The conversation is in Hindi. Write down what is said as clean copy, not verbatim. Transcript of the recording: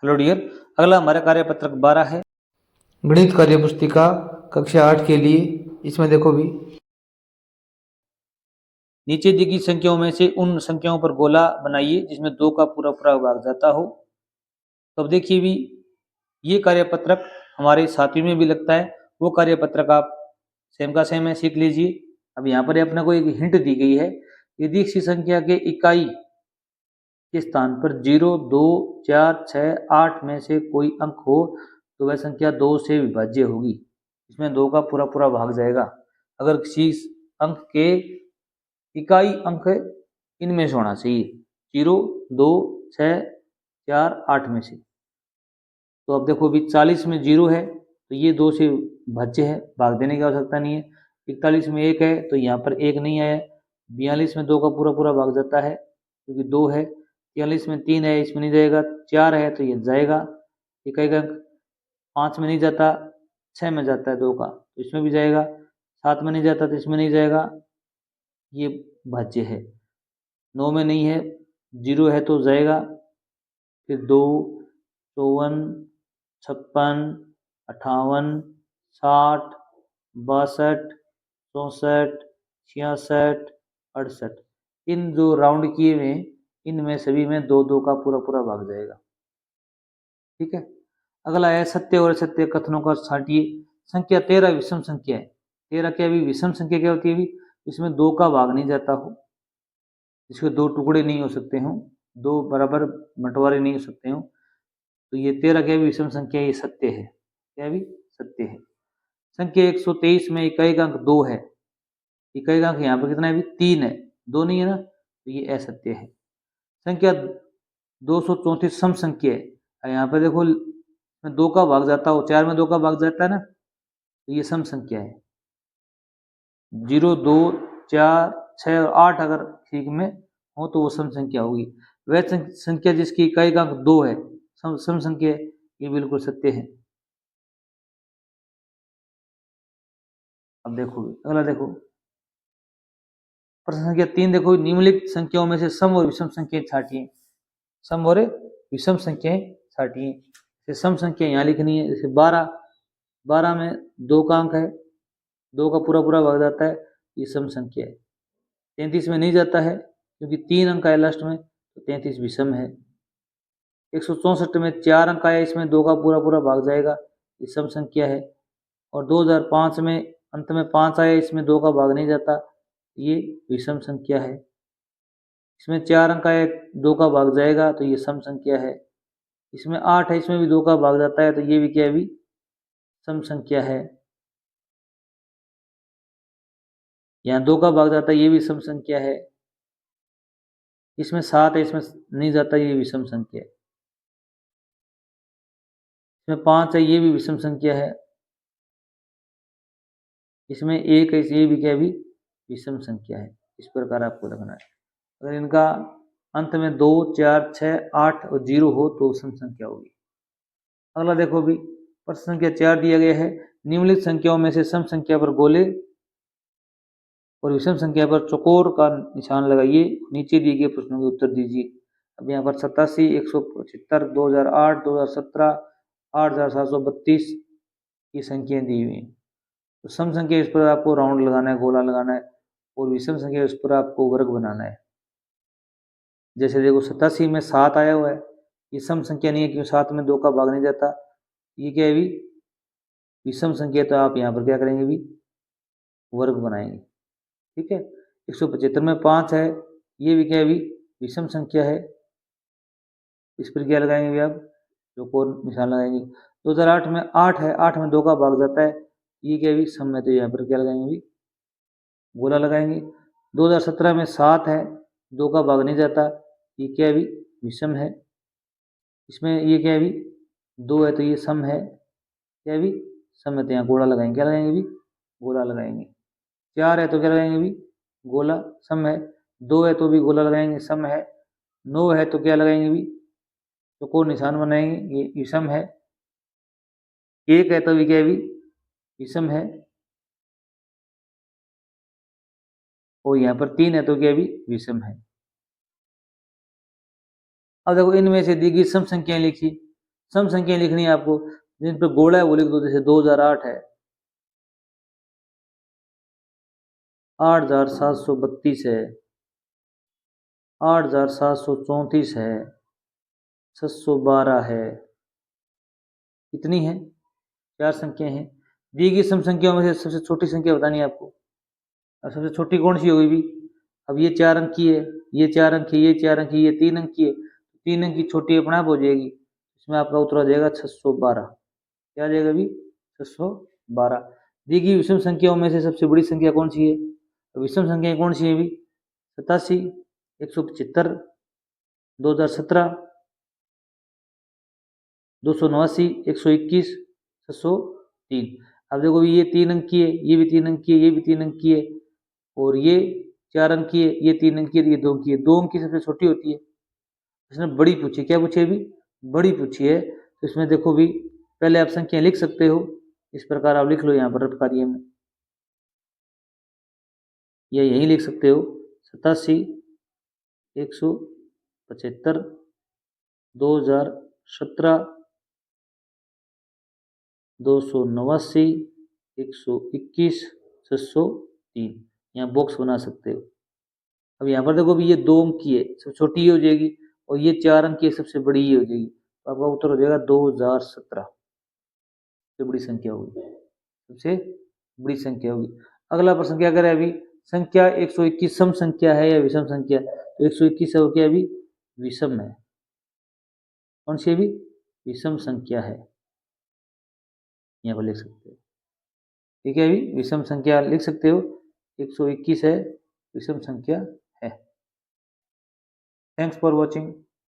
हेलो डियर, अगला हमारा कार्यपत्रक 12 है, गणित कार्य पुस्तिका कक्षा 8 के लिए। इसमें देखो भी नीचे दी गई संख्याओं में से उन संख्याओं पर गोला बनाइए जिसमें 2 का पूरा पूरा भाग जाता हो। तो अब देखिए भी ये कार्यपत्रक हमारे सातवीं में भी लगता है, वो कार्यपत्रक आप सेम का सेम है, सीख लीजिए। अब यहाँ पर अपने को एक हिंट दी गई है, यदि किसी संख्या के इकाई के स्थान पर 0, 2, 4, 6, 8 में से कोई अंक हो तो वह संख्या 2 से विभाज्य होगी। इसमें 2 का पूरा पूरा भाग जाएगा अगर किसी अंक के इकाई अंक इनमें से होना चाहिए, 0, 2, 6, 4, 8 में से। तो अब देखो अभी 40 में 0 है तो ये 2 से विभाज्य है, भाग देने की आवश्यकता नहीं है। 41 में 1 है तो यहाँ पर 1 नहीं आया। 42 में 2 का पूरा पूरा भाग जाता है क्योंकि 2 है। 43 में 3 है, इसमें नहीं जाएगा। 4 है तो ये जाएगा। इकाई अंक 5 में नहीं जाता, 6 में जाता है 2 का, तो इसमें भी जाएगा। 7 में नहीं जाता तो इसमें नहीं जाएगा, ये भाज्य है। 9 में नहीं है, 0 है तो जाएगा। फिर 2, 54, 56, 58, 60, 62, 64, 66, 68, इन जो राउंड किए हुए इनमें सभी में 2-2 का पूरा पूरा भाग जाएगा। ठीक है, अगला है सत्य और असत्य कथनों का छांटिए। संख्या 13 विषम संख्या है। 13 क्या भी विषम संख्या क्या होती है भी? इसमें 2 का भाग नहीं जाता हो, इसके 2 टुकड़े नहीं हो सकते हो, 2 बराबर बंटवारे नहीं हो सकते हो, तो ये 13 क्या भी विषम संख्या, ये सत्य है। क्या भी? सत्य है। संख्या 123 में इकाई का अंक 2 है। इकाई का अंक यहाँ पर कितना है भी? 3 है, 2 नहीं है ना, तो ये असत्य है। संख्या 234 सम संख्या है। यहाँ पे देखो 2 का भाग जाता हो, 4 में 2 का भाग जाता है ना, तो ये सम संख्या है। 0, 2, 4, 6 और 8 अगर ठीक में हो तो वो सम संख्या होगी। वह संख्या जिसकी इकाई का अंक 2 है सम संख्या है, ये बिल्कुल सत्य है। अब देखो अगला देखो प्रश्न संख्या 3, देखो निम्नलिखित संख्याओं में से सम और विषम संख्याएं छांटिए। सम और विषम संख्याएं छांटिए। जैसे सम संख्या यहाँ लिखनी है, जैसे 12 में 2 का अंक है, 2 का पूरा पूरा भाग जाता है, ये सम संख्या है। 33 में नहीं जाता है क्योंकि 3 अंक आए लास्ट में, तो 33 विषम है। 164 में 4 अंक आया, इसमें 2 का पूरा पूरा भाग जाएगा, ये सम संख्या है। और 2005 में अंत में 5 आया, इसमें 2 का भाग नहीं जाता, ये विषम संख्या है। इसमें 4 अंक आया, 2 का भाग जाएगा, तो ये सम संख्या है। इसमें 8 है, इसमें भी 2 का भाग जाता है, तो ये भी क्या है भी? सम संख्या है। यहाँ 2 का भाग जाता है, ये भी सम संख्या है। इसमें 7 है, इसमें नहीं जाता, ये विषम संख्या है। इसमें 5 है, ये भी विषम संख्या है। इसमें 1 है, ये भी क्या भी? विषम संख्या है। इस प्रकार आपको रखना है। अगर इनका अंत में 2, 4, 6, 8 और 0 हो तो सम संख्या होगी। अगला देखो भी प्रश्न संख्या 4 दिया गया है, निम्नलिखित संख्याओं में से सम संख्या पर गोले और विषम संख्या पर चौकोर का निशान लगाइए। नीचे दिए गए प्रश्नों के उत्तर दीजिए। अब यहाँ पर 87, 175, 2008, 2017, 8732 की संख्याएं दी हुई हैं। तो सम संख्या इस पर आपको राउंड लगाना है, गोला लगाना है, और विषम संख्या इस पर आपको वर्ग बनाना है। जैसे देखो 87 में 7 आया हुआ है, ये सम संख्या नहीं है क्योंकि 7 में 2 का भाग नहीं जाता, ये क्या है भी? विषम संख्या, तो आप यहाँ पर क्या करेंगे भी? वर्ग बनाएंगे। ठीक है। 175 में 5 है, ये भी क्या है भी? विषम संख्या है। इस पर क्या लगाएंगे भी आप? चौकोर निशान लगाएंगे। 2008 में 8 है, 8 में 2 का भाग जाता है, ये क्या है भी? सम है, तो यहाँ पर क्या लगाएंगे भी? गोला लगाएंगे। 2017 में 7 है, 2 का भाग नहीं जाता, ये क्या है भी? विषम है। इसमें ये क्या है भी? 2 है तो ये सम है। क्या है भी? सम है, तो यहाँ गोला लगाएंगे। क्या लगाएंगे भी? गोला लगाएंगे। 4 है तो क्या लगाएंगे भी? गोला, सम है। 2 है तो भी गोला लगाएंगे, सम है। 9 है तो क्या लगाएंगे भी? तो को निशान बनाएंगे, ये विषम है। 1 है तो भी क्या है भी? विषम है। और यहाँ पर 3 है तो क्या है भी? विषम है। अब देखो इनमें से दी गई सम संख्याएं लिखी। सम संख्या लिखनी है आपको, जिन पर गोला है वो लिख दो, जैसे 2008 है, 8732 है, 8734 है, 612 है, कितनी है? 4 संख्याएं हैं। दी गई सम संख्याओं में से सबसे छोटी संख्या बतानी है आपको। अब सबसे छोटी कौन सी होगी भी? अब ये 4 अंक की है, ये 4 अंक की, ये 4 अंक की, ये 3 अंक की है, 3 अंक की छोटी अपने आप हो जाएगी। इसमें आपका उत्तर आ जाएगा 612। क्या आ जाएगा भी? 612। दी गई विषम संख्याओं में से सबसे बड़ी संख्या कौन सी है? विषम संख्याएं कौन सी है भी? 87, 175, 2017, 289, 121, 603। अब देखो ये 3 अंक की है, ये भी 3 अंक की है, ये भी 3 अंक की है, और ये 4 अंक की है, ये 3 अंक की है, ये 2 अंक की है। 2 अंक की सबसे छोटी होती है। इसने बड़ी पूछी, क्या पूछी है भी? बड़ी पूछी है। तो इसमें देखो भी, पहले आप संख्या लिख सकते हो, इस प्रकार आप लिख लो यहाँ पर कार्य में, या यही लिख सकते हो, 87, 175, 2017, 289, 121, 603। यहाँ बॉक्स बना सकते हो। अब यहाँ पर देखो भी ये 2 अंक की है, सबसे छोटी ये हो जाएगी, और ये 4 अंक की है, सबसे बड़ी ये हो जाएगी। तो आपका उत्तर हो जाएगा 2017, सबसे बड़ी संख्या होगी, सबसे बड़ी संख्या होगी। अगला प्रश्न क्या करे अभी? संख्या 121 सम संख्या है या विषम संख्या? तो 121 है वो क्या अभी? विषम है। कौन सी अभी? विषम संख्या है, यहाँ पर लिख सकते हो। ठीक है अभी, विषम संख्या लिख सकते हो, 121 है, विषम संख्या है। Thanks for watching.